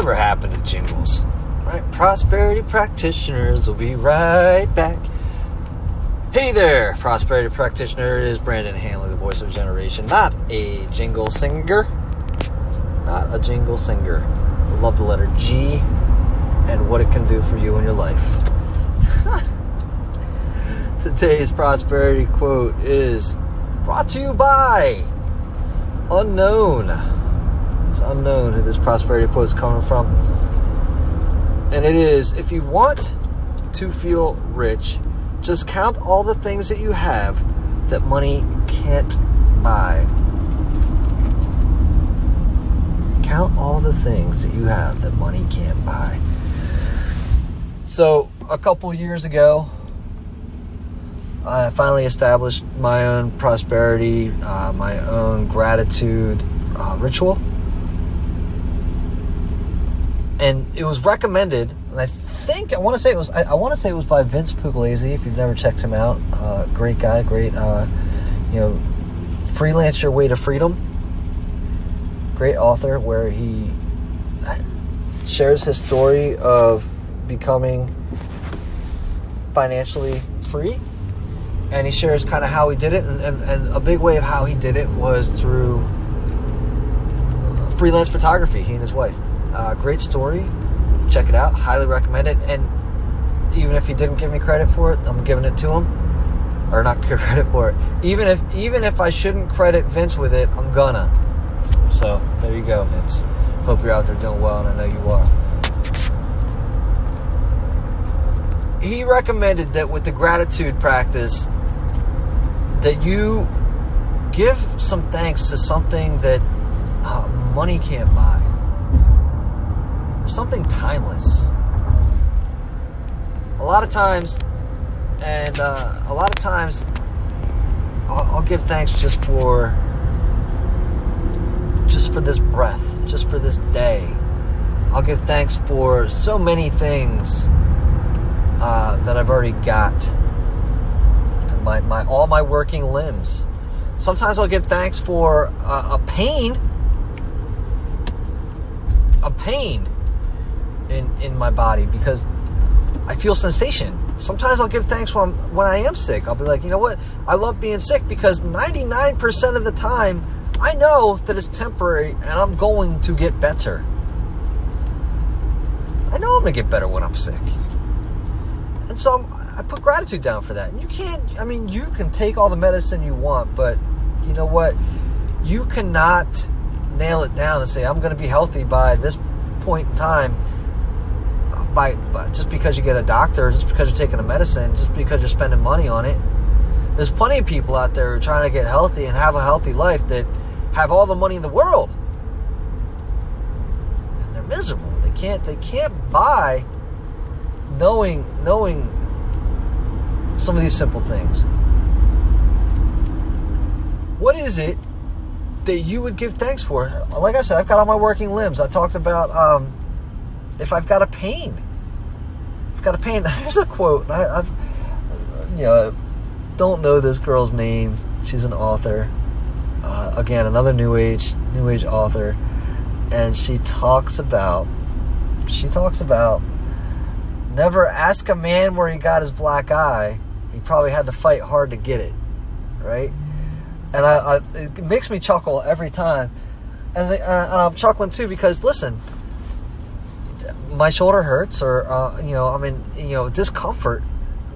whatever happened to jingles? Right? Prosperity Practitioners will be right back. Hey there, Prosperity Practitioner. It is Brandon Hanley, the voice of a generation. Not a jingle singer. Not a jingle singer. I love the letter G and what it can do for you in your life. Today's prosperity quote is brought to you by Unknown. It's unknown who this prosperity quote is coming from. And it is, if you want to feel rich, just count all the things that you have that money can't buy. Count all the things that you have that money can't buy. So, a couple years ago, I finally established my own prosperity, my own gratitude ritual. And it was recommended, and I want to say it was by Vince Pugliese. If you've never checked him out, great guy, great, Freelance Your Way to Freedom. Great author, where he shares his story of becoming financially free, and he shares kind of how he did it, and a big way of how he did it was through freelance photography. He and his wife. Great story. Check it out. Highly recommend it. And even if he didn't give me credit for it, I'm giving it to him. Or not credit for it. Even if I shouldn't credit Vince with it, I'm gonna. So there you go, Vince. Hope you're out there doing well, and I know you are. He recommended that with the gratitude practice, that you give some thanks to something that money can't buy. Something timeless. A lot of times I'll give thanks just for this breath, just for this day. I'll give thanks for so many things that I've already got. All my working limbs. Sometimes I'll give thanks for a pain in my body, because I feel sensation. Sometimes I'll give thanks when I am sick. I'll be like, you know what? I love being sick because 99% of the time I know that it's temporary and I'm going to get better. I know I'm going to get better when I'm sick. And so I put gratitude down for that. And you can take all the medicine you want, but you know what? You cannot nail it down and say, I'm going to be healthy by this point in time, by just because you get a doctor, just because you're taking a medicine, just because you're spending money on it. There's plenty of people out there who are trying to get healthy and have a healthy life that have all the money in the world, and they're miserable. They can't buy knowing some of these simple things. What is it that you would give thanks for? Like I said, I've got all my working limbs. I talked about if I've got a pain. There's a quote. I've don't know this girl's name. She's an author. Again, another new age author, and she talks about never ask a man where he got his black eye. He probably had to fight hard to get it, right? And it makes me chuckle every time. And I'm chuckling too because, listen, my shoulder hurts or, discomfort.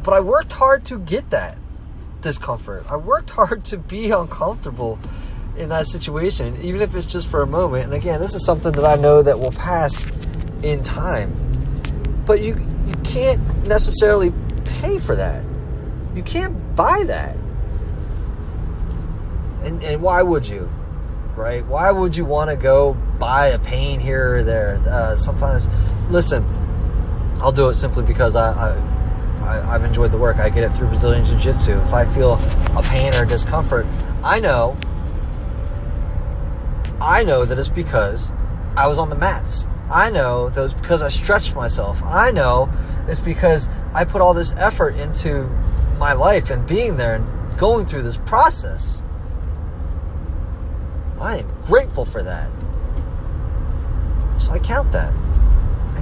But I worked hard to get that discomfort. I worked hard to be uncomfortable in that situation, even if it's just for a moment. And again, this is something that I know that will pass in time. But you can't necessarily pay for that. You can't buy that. And why would you? Right? Why would you want to go buy a pain here or there? Sometimes, listen, I'll do it simply because I've enjoyed the work. I get it through Brazilian Jiu-Jitsu. If I feel a pain or discomfort, I know that it's because I was on the mats. I know that it's because I stretched myself. I know it's because I put all this effort into my life and being there and going through this process. I am grateful for that. So I count that.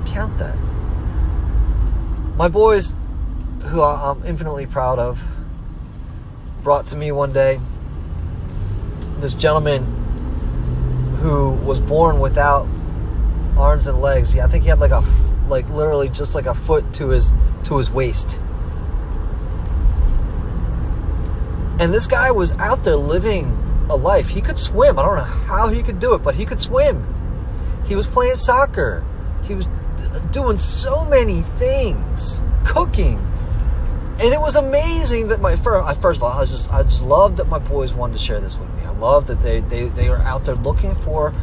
can't count that. My boys, who I'm infinitely proud of, brought to me one day this gentleman who was born without arms and legs. I think he had like literally just like a foot to his waist. And this guy was out there living a life. He could swim. I don't know how he could do it, but he could swim. He was playing soccer. He was doing so many things, cooking. And it was amazing that first of all, I just loved that my boys wanted to share this with me. I loved that they were out there looking for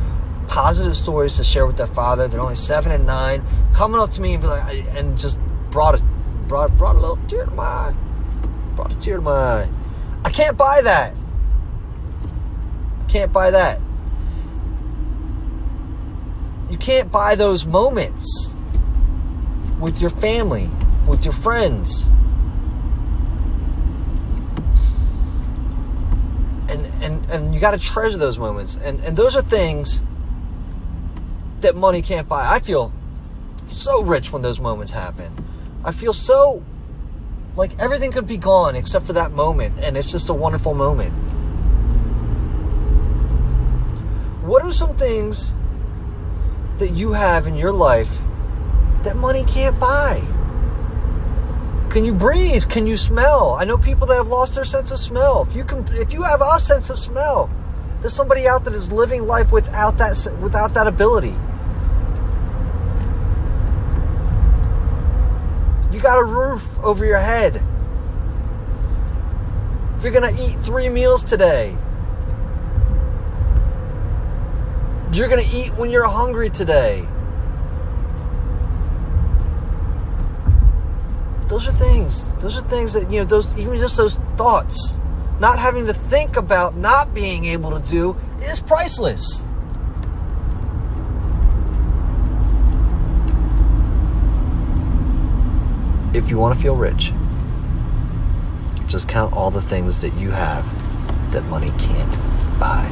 positive stories to share with their father. They're only 7 and 9, coming up to me and be like, and just brought a little tear to my eye. Brought a tear to my eye. I can't buy that. Can't buy that. You can't buy those moments with your family, with your friends. And you got to treasure those moments. And those are things that money can't buy. I feel so rich when those moments happen. I feel so like everything could be gone except for that moment. And it's just a wonderful moment. What are some things that you have in your life that money can't buy? Can you breathe? Can you smell? I know people that have lost their sense of smell. If you have a sense of smell, there's somebody out that is living life without that ability. If you got a roof over your head, if you're gonna eat 3 meals today, you're gonna eat when you're hungry today. Those are things that, even just those thoughts, not having to think about not being able to do is priceless. If you want to feel rich, just count all the things that you have that money can't buy.